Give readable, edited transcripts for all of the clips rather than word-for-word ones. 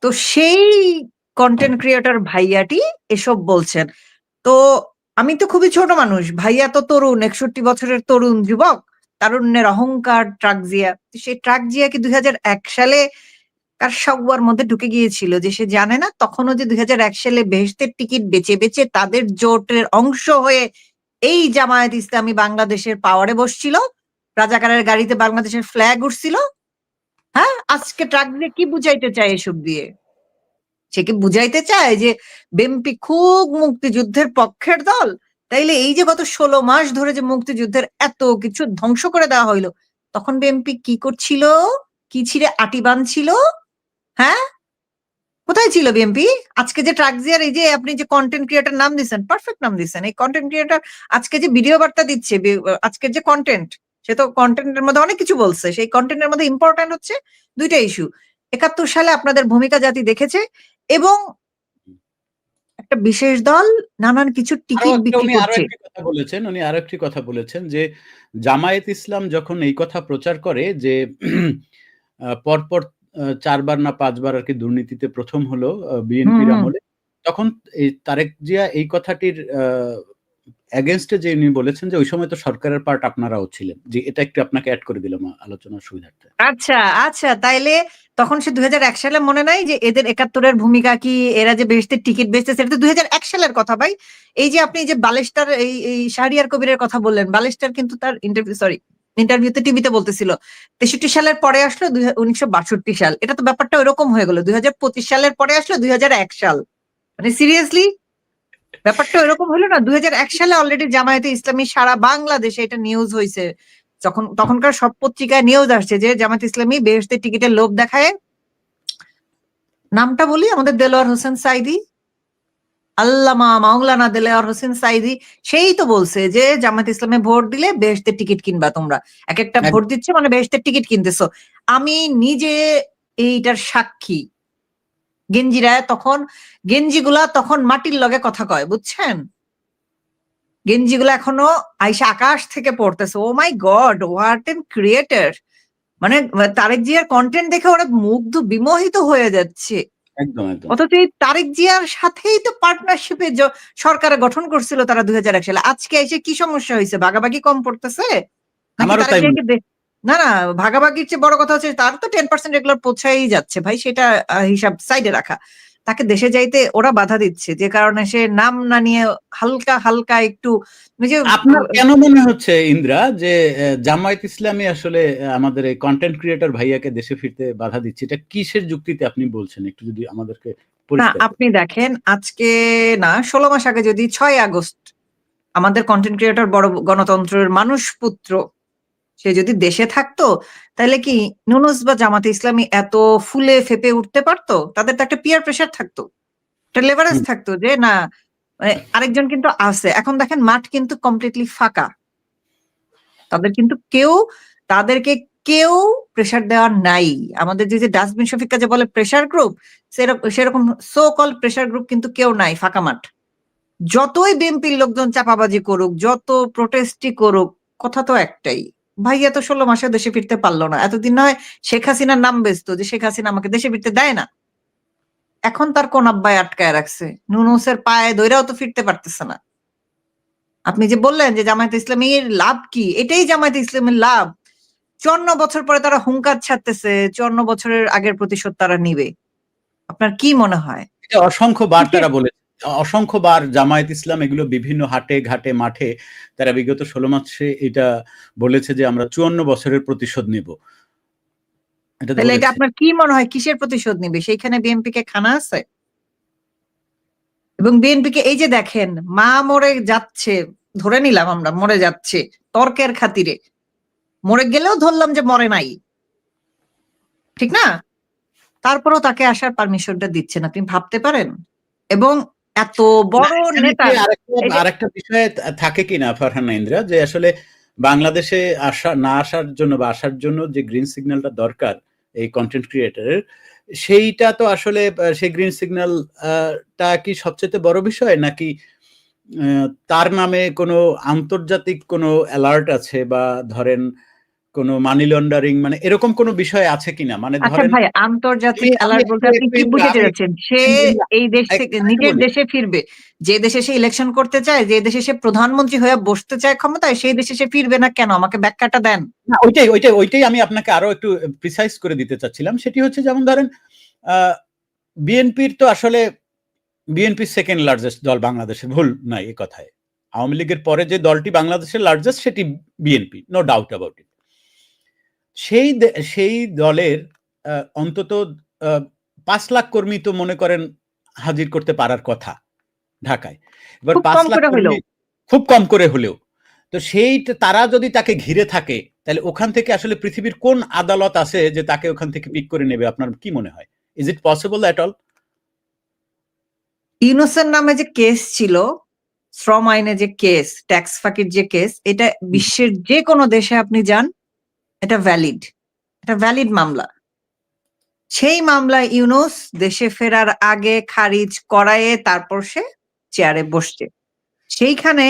তো সেই content creator ভাইয়াটি এসব বলছেন। তো আমি তো খুবই ছোট মানুষ, ভাইয়া তো তরুণ, 61 বছরের তরুণ যুবক, তারুণ্যের অহংকার ট্রাকজিয়া। সেই ট্রাকজিয়া কি 2001 সালে কার সব্বার মধ্যে ঢুকে গিয়েছিল যে সে জানে না তখনও যে 2001 সালে বেহেশতের টিকিট বেচে বেচে তাদের জোটের অংশ হয়ে এই জামায়াত ইসলামী বাংলাদেশের পাওয়ারে বসছিল, রাজাকারের গাড়িতে বাংলাদেশের ফ্ল্যাগ উঠছিল। হ্যাঁ, আজকে ট্রাক দিয়ে কি বুঝাইতে চায় এসব দিয়ে? সে কি বুঝাইতে চায় যে বিএনপি খুব মুক্তিযুদ্ধের পক্ষের দল? তাইলে এই যে গত 16 মাস ধরে যে মুক্তিযুদ্ধের এত কিছু ধ্বংস করে দেওয়া হইলো, তখন বিএনপি কি করছিল? কি ছিঁড়ে আটি বাঁধছিল? হ্যাঁ, কোথায় ছিল বিএনপি? আজকে যে ট্রাকজিয়ার এই যে আপনি যে কন্টেন্ট ক্রিয়েটর নাম দিচ্ছেন, পারফেক্ট নাম দিচ্ছেন, এই কন্টেন্ট ক্রিয়েটর আজকে যে ভিডিও বার্তা দিচ্ছে, আজকের যে কন্টেন্ট, সে তো কন্টেন্টের মধ্যে অনেক কিছু বলছে। সেই কন্টেন্টের মধ্যে ইম্পর্টেন্ট হচ্ছে দুইটা ইস্যু। 71 সালে আপনাদের ভূমিকা জাতি দেখেছে এবং একটা বিশেষ দল নানান কিছু টিকিট বিক্রি করছে। উনি আরো একটি কথা বলেছেন যে জামায়াত ইসলাম যখন এই কথা প্রচার করে যে পরপর 4 বার না 5 বার আর কি দুর্নীতিতে প্রথম হলো বিএনপির আমলে, তখন এই তারেক জিয়া এই কথাটির এগেইনস্টে যে উনি বলেছেন যে ওই সময় তো সরকারের পার্ট আপনারাও ছিলেন। যে এটা একটু আপনাকে অ্যাড করে দিলাম আলোচনার সুবিধার্থে। আচ্ছা আচ্ছা, তাইলে তখন সে 2001 সালে মনে নাই যে এদের 71-এর ভূমিকা কি, এরা যে বেহেশতের টিকিট বেচতেছে, সেটা তো 2001 সালের কথা ভাই। এই যে আপনি যে বালেস্টার এই শাহরিয়ার কবিরের কথা বললেন, বালেস্টার কিন্তু তার ইন্টারভিউতে টিভিতে বলতেছিল 63 সালের পরে আসলো 1962 সাল। এটা তো ব্যাপারটা ওইরকম হয়ে গেল, 2025 সালের পরে আসলো 2001 সাল। মানে সিরিয়াসলি ব্যাপারটা এরকম হলো না? 2001 সালে অলরেডি জামায়াতে ইসলামী সারা বাংলাদেশে এটা নিউজ হয়েছে। তখনকার সব পত্রিকায় নিউজ আসছে যে জামায়াত ইসলামী বেহেশতের টিকিটের লোভ দেখায়, নামটা বলি, আমাদের দেলোয়ার হোসেন সাইদি, আল্লামা মাওলানা দেলোয়ার হোসেন সাইদি, সেই তো বলছে যে জামায়াত ইসলামে ভোট দিলে বেহেশতের টিকিট কিনবা তোমরা। এক একটা ভোট দিচ্ছে মানে বেহেশতের টিকিট কিনতেছো। আমি নিজে এইটার সাক্ষী। গেঞ্জিগুলা তখন মাটির লগে কথা কয়, বুঝছেন? গেঞ্জিগুলো এখনো আইসা আকাশ থেকে পড়তেছে। ও মাই গড, হোয়াট এন ক্রিয়েটর! মানে তারেক জিয়ার কন্টেন্ট দেখে ওরা মুগ্ধ বিমোহিত হয়ে যাচ্ছে। অথচ এই তারেক জিয়ার সাথেই তো পার্টনারশিপে সরকার গঠন করছিল তারা 2001 সালে। আজকে এসে কি সমস্যা হয়েছে? ভাগাভাগি কম পড়তেছে নাকি তারেক জিয়াকে? না না, ভাগাভাগির চেয়ে বড় কথা হচ্ছে তার তো 10% রেগুলার পৌঁছাই যাচ্ছে ভাই, সেটা হিসাব সাইডে রাখা। তাকে দেশে যাইতে ওরা বাধা দিচ্ছে, যে কারণে সে নাম না নিয়ে হালকা হালকা একটু। আপনার কেন মনে হচ্ছে ইন্দ্রা যে জামায়াত ইসলামী আসলে আমাদের এই কন্টেন্ট ক্রিয়েটর ভাইয়াকে দেশে ফিরতে বাধা দিচ্ছে? এটা কিসের যুক্তিতে আপনি বলছেন একটু যদি আমাদেরকে না, আপনি দেখেন আজকে না 16 মাস আগে যদি 6 আগস্ট আমাদের কন্টেন্ট ক্রিয়েটর বড় গণতন্ত্রের মানুষ পুত্র সে যদি দেশে থাকতো, তাহলে কি নুনুস বা জামাতে ইসলামী এত ফুলে ফেপে উঠতে পারতো? তাদের তো একটা পিয়ার প্রেসার থাকতো, একটা লেভারেজ থাকতো যে না আরেকজন কিন্তু আছে। এখন দেখেন মাঠ কিন্তু কমপ্লিটলি ফাঁকা, তাদেরকে কেউ প্রেসার দেওয়ার নাই। আমাদের যে ডাস্টবিন শফিক কাজে বলে প্রেসার গ্রুপ, সেরকম সো কল প্রেসার গ্রুপ কিন্তু কেউ নাই, ফাঁকা মাঠ। যতই বিএনপির লোকজন চাপাবাজি করুক, যত প্রোটেস্টই করুক, কথা তো একটাই, ভাইয়া তো 16 মাসে দেশে ফিরতে পারলো না। এতদিন নয় শেখ হাসিনার নাম বেচতো যে শেখ হাসিনা আমাকে দেশে ফিরতে দেয় না, এখন তার কোন আব্বায় আটকায় রাখছে? নুনুসের পায়ে দইরাও তো ফিরতে পারতেছে না। আপনি যে বললেন যে জামায়াত ইসলামীর লাভ কি, এটাই জামায়াত ইসলামীর লাভ। 54 বছর পরে তারা হুঙ্কার ছাড়তেছে 54 বছরের আগের প্রতিশোধ তারা নিবে। আপনার কি মনে হয়? অসংখ্যবার তারা বলেছে, অসংখ্যবার জামায়াত ইসলাম এগুলো বিভিন্ন হাটে ঘাটে মাঠে তারা বিগত 16 মাসে এটা বলেছে যে আমরা 54 বছরের প্রতিশোধ নেব। তাহলে এটা আপনার কি মনে হয় কিসের প্রতিশোধ নিবে? সেইখানে বিএনপি কে খানা আছে? এবং বিএনপি কে এই যে দেখেন মা মরে যাচ্ছে, ধরে নিলাম আমরা মরে যাচ্ছে তর্কের খাতিরে, মরে গেলেও ধরলাম যে মরে নাই, ঠিক না? তারপরেও তাকে আসার পারমিশনটা দিচ্ছেন, আপনি ভাবতে পারেন? এবং এত বড় নেতা আরেকটা বিষয়ে থাকে কিনা ফারহানা ইন্দ্রা, যে আসলে বাংলাদেশে না আসার জন্য বা আসার জন্য যে গ্রিন সিগন্যালটা দরকার এই কন্টেন্ট ক্রিয়েটরের, সেইটা তো আসলে সেই গ্রিন সিগন্যালটা কি সবচেয়ে বড় বিষয়, নাকি তার নামে কোনো আন্তর্জাতিক কোনো অ্যালার্ট আছে, বা ধরেন কোনো মানি লন্ডারিং মানে এরকম কোনো বিষয় আছে কিনা? মানে আচ্ছা ধরেন ভাই, আন্তর্জাতিক আমি অ্যালার্ট বলতে আপনি কি একটু বুঝাতে আমি যাচ্ছেন? সে এই দেশ থেকে আরেকটু নিজের বলি। দেশে ফিরবে। যে দেশে সে ইলেকশন করতে চায়, যে দেশে সে প্রধানমন্ত্রী হয়ে বসতে চায় ক্ষমতায়, সেই দেশে সে ফিরবে না কেন? আমাকে ব্যাখ্যাটা দেন। না ওইটাই আমি আপনাকে আরো একটু প্রিসাইজ করে দিতে চাচ্ছিলাম। সেটি হচ্ছে যেমন ধরেন আ বিএনপির তো আসলে বিএনপি সেকেন্ড লার্জেস্ট দল বাংলাদেশে, ভুল নাই এ কথায়। আওয়ামী লীগের পরে যে দলটি বাংলাদেশের লার্জেস্ট সেটি BNP, no doubt about it. সেই দলের অন্তত ৫ লাখ কর্মী তো মনে করেন হাজির করতে পারার কথা ঢাকায়। এবার খুব ৫ কম লাখ করে কর্মী হইলেও। খুব কম করে হলেও। তো তারা যদি তাকে ঘিরে থাকে, তাহলে ওখান থেকে আসলে পৃথিবীর কোন আদালত আছে যে তাকে ওখান থেকে পিক করে নেবে? আপনার কি মনে হয়? Is it possible at all? ইউনূসের নামে যে কেস ছিল, শ্রম আইনে যে কেস, ট্যাক্স ফাঁকির যে কেস, এটা বিশ্বের যেকোনো দেশে আপনি যান, এটা ভ্যালিড। এটা ভ্যালিড মামলা। সেই মামলায় ইউনূস দেশে ফেরার আগে খারিজ করায়ে তারপর সে চেয়ারে বসছে। সেইখানে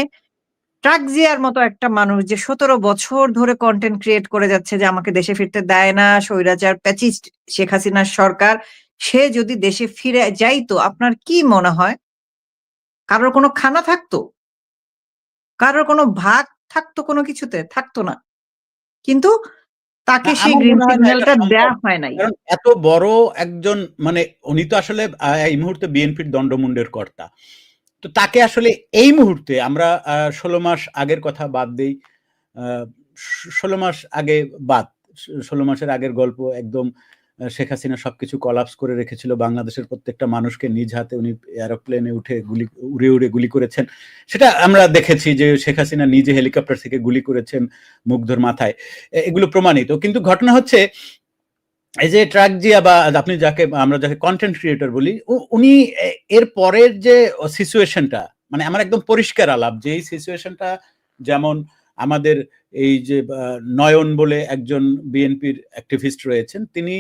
ট্রাকজিয়ার মতো একটা মানুষ যে ১৭ বছর ধরে কনটেন্ট ক্রিয়েট করে যাচ্ছে যে আমাকে দেশে ফিরতে দেয় না, স্বৈরাচার প্যাচিস্ট শেখ হাসিনার সরকার, সে যদি দেশে ফিরে যাইতো, আপনার কি মনে হয়? কারোর কোনো খানা থাকতো? কারোর কোনো ভাগ থাকতো কোনো কিছুতে? থাকতো না। কিন্তু না, তাকে সেই আমার গ্রিন মনে হয় না এটা সিগন্যালটা সম্ভব। দেয়া হয় নাই। কারণ এত বড় একজন মানে উনি তো আসলে এই মুহূর্তে বিএনপির দণ্ডমুন্ডের কর্তা। তো তাকে আসলে এই মুহূর্তে আমরা ১৬ মাস আগের কথা বাদ দেই। আ ১৬ মাস আগে বাদ। ১৬ মাসের আগের গল্প একদম শেখ হাসিনা সবকিছু কোলাপস করে রেখেছিল। বাংলাদেশের প্রত্যেকটা মানুষকে নিজ হাতে উনি এরোপ্লেনে উঠে উড়ে গুলি করেছেন। সেটা আমরা দেখেছি যে শেখ হাসিনা নিজে হেলিকপ্টার থেকে গুলি করেছেন মুগ্ধর মাথায়। এগুলো প্রমাণিত। কিন্তু ঘটনা হচ্ছে এই যে ট্রাক জিয়া বা আমরা যাকে কনটেন্ট ক্রিয়েটর বলি, উনি এর পরের যে সিচুয়েশনটা মানে আমার একদম পরিষ্কার আলাপ যে এই সিচুয়েশনটা যেমন আমাদের এই যে নয়ন বলে একজন বিএনপির অ্যাক্টিভিস্ট রয়েছেন, তিনি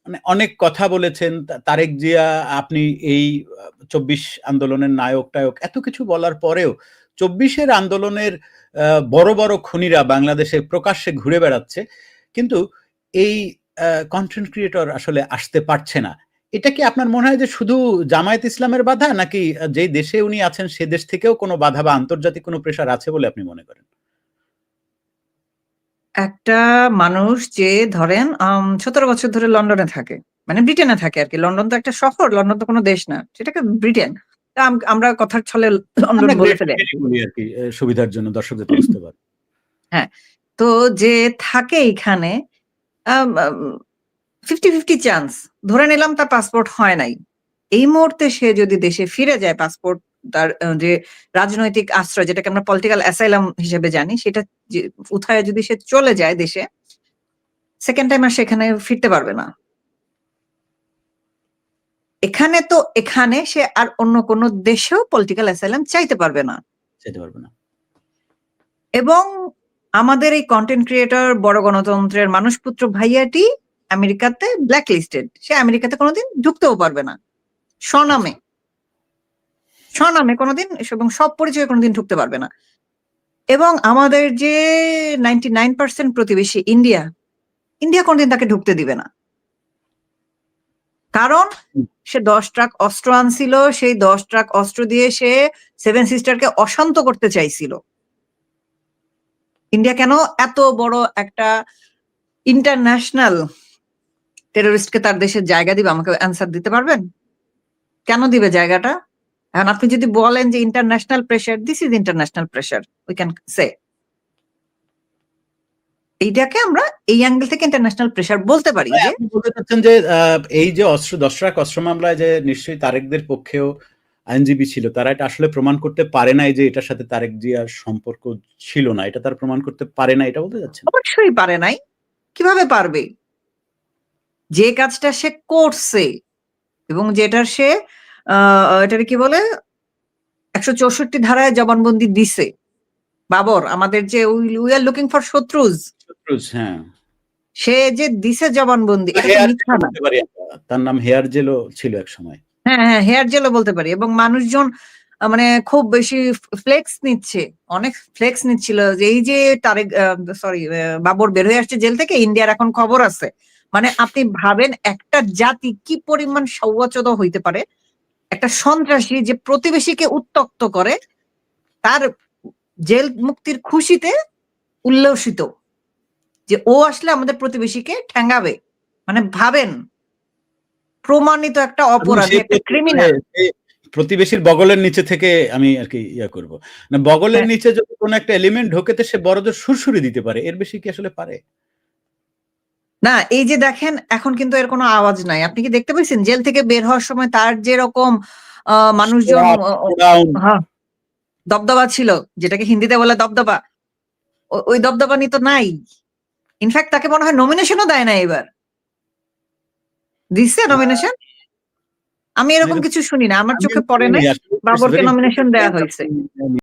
মানে অনেক কথা বলেছেন। তারেক জিয়া আপনি এই ২৪ আন্দোলনের নায়ক-টায়ক এত কিছু বলার পরেও ২৪ এর আন্দোলনের বড়, বড় খুনিরা বাংলাদেশে প্রকাশ্যে ঘুরে বেড়াচ্ছে। কিন্তু এই কনটেন্ট ক্রিয়েটর আসলে আসতে পারছে না। এটা কি আপনার মনে হয় যে শুধু জামায়াত ইসলামের বাধা নাকি যেই দেশে উনি আছেন সে দেশ থেকেও কোনো বাধা বা আন্তর্জাতিক কোনো প্রেশার আছে বলে আপনি মনে করেন? একটা মানুষ যে ধরেন ১৭ বছর ধরে লন্ডনে থাকে। মানে ব্রিটেনে থাকে আরকি। লন্ডন তো একটা শহর, লন্ডন তো কোনো দেশ না। সেটাকে ব্রিটেন। তা আমরা কথার ছলে লন্ডন আমরা বলে গ্রেট ফেলি ব্রিটেনই আরকি। বলি আরকি সুবিধার জন্য দর্শক যাতে বুঝতে পারে। হ্যাঁ, তো যে থাকে এইখানে আম আম 50-50 চান্স। ধরে নিলাম তার পাসপোর্ট হয় নাই। এই মুহূর্তে সে যদি দেশে ফিরে যায় পাসপোর্ট তার যে রাজনৈতিক আশ্রয় যেটাকে আমরা পলিটিক্যাল অ্যাসাইলাম হিসেবে জানি সেটা যে উঠায়ে যদি সে চলে যায় দেশে, সেকেন্ড টাইম আর সেখানে ফিরতে পারবে না। এখানে সে আর অন্য কোন দেশেও পলিটিক্যাল অ্যাসাইলাম চাইতে পারবে না। যেতে পারবে না। এবং আমাদের এই কনটেন্ট ক্রিয়েটর বড় গণতন্ত্রের মানুষপুত্র ভাইয়াটি আমেরিকাতে ব্ল্যাক লিস্টেড। সে আমেরিকাতে কোনদিন ঢুকতেও পারবে না। আচ্ছা। স্বনামে, স্বনামে কোনদিন এবং সব পরিচয়ে কোনদিন ঢুকতে পারবে না। এবং আমাদের যে 99% প্রতিবেশী ইন্ডিয়া, ইন্ডিয়া কোনদিন তাকে ঢুকতে দিবে না। কারণ হুম। সে ১০ ট্রাক অস্ত্র আনছিল। সেই ১০ ট্রাক অস্ত্র দিয়ে সে সেভেন সিস্টারকে অশান্ত করতে চাইছিল। ইন্ডিয়া কেন এত বড় একটা ইন্টারন্যাশনাল টেররিস্টকে তার দেশের জায়গা দিবে? আমাকে অ্যানসার দিতে পারবেন? কেন দিবে জায়গাটা? এখন আপনি যদি বলেন যে international pressure, this is international pressure. We can say. এইটাকে আমরা এই অ্যাঙ্গেল থেকে ইন্টারন্যাশনাল প্রেশার বলতে পারি মানে যে আপনি বলতে চাচ্ছেন যে এই যে ১০ ট্রাক অস্ত্র মামলায় যে নিশ্চয়ই তারেকদের পক্ষেও আইনজীবী ছিল। তারা এটা আসলে প্রমাণ করতে পারে নাই যে এটার সাথে তারেক জিয়ার সম্পর্ক ছিল না। এটা তারা প্রমাণ করতে পারে না এটা বলতে চাচ্ছেন? অবশ্যই পারে নাই। কিভাবে পারবে? যে কাজটা সে করছে এবং যেটার সে আ এটারে কি বলে? ১৬৪ ধারায় জবানবন্দি দিছে। বাবর আমাদের যে উই আর লুকিং ফর শত্রুজ। শত্রুজ হ্যাঁ। সে যে দিছে জবানবন্দি এটা তো হেয়ার মিথ্যা জেলও না। বলতে পারি আমরা। তার নাম হেয়ার জেলও ছিল একসময়। হ্যাঁ, হ্যাঁ, হেয়ার জেলও বলতে পারি এবং মানুষজন মানে খুব বেশি ফ্লেক্স নিচ্ছে, অনেক ফ্লেক্স নিচ্ছিল যে এই যে তারেক সরি বাবর বের হয়ে আসছে জেল থেকে, ইন্ডিয়ার এখন খবর আছে। মানে আপনি ভাবেন একটা জাতি কি পরিমাণ সৌচ্চদ হইতে পারে, একটা সন্ত্রাসী যে প্রতিবেশীকে উত্ত্যক্ত করে তার জেল মুক্তির খুশিতে উল্লসিত যে ও আসলে আমাদের প্রতিবেশীকে ঠ্যাঙ্গাবে। মানে ভাবেন, প্রমাণিত একটা অপরাধী, একটা ক্রিমিনাল। প্রতিবেশীর বগলের নিচে থেকে আমি আরকি ইয়া করব। না বগলের হ্যাঁ, নিচে যদি কোন একটা এলিমেন্ট ঢোকে তো সে বড়জোর সুরসুরি দিতে পারে। এর বেশি কি আসলে পারে? না এই যে দেখেন এখন কিন্তু এর কোনো আওয়াজ নাই। আপনি কি দেখতে পেয়েছেন জেল থেকে বের হওয়ার সময় তার যেরকম মানুষজন Shut down. হ্যাঁ, দবদবা ছিল, যেটাকে হিন্দিতে বলে দবদবা। ওই দবদবানি তো নাই। ইনফ্যাক্ট তাকে মনে হয় নমিনেশনও দেয় না এবার। দিচ্ছে নমিনেশন? আমি এরকম কিছু শুনি না। আমার আমি চোখে পড়ে শুনিনি নাই। আসলে। ইটস বাবরকে ভেরি নমিনেশন ইম্পোর্টেন্ট দেয়া পয়েন্ট হইছে। আপনি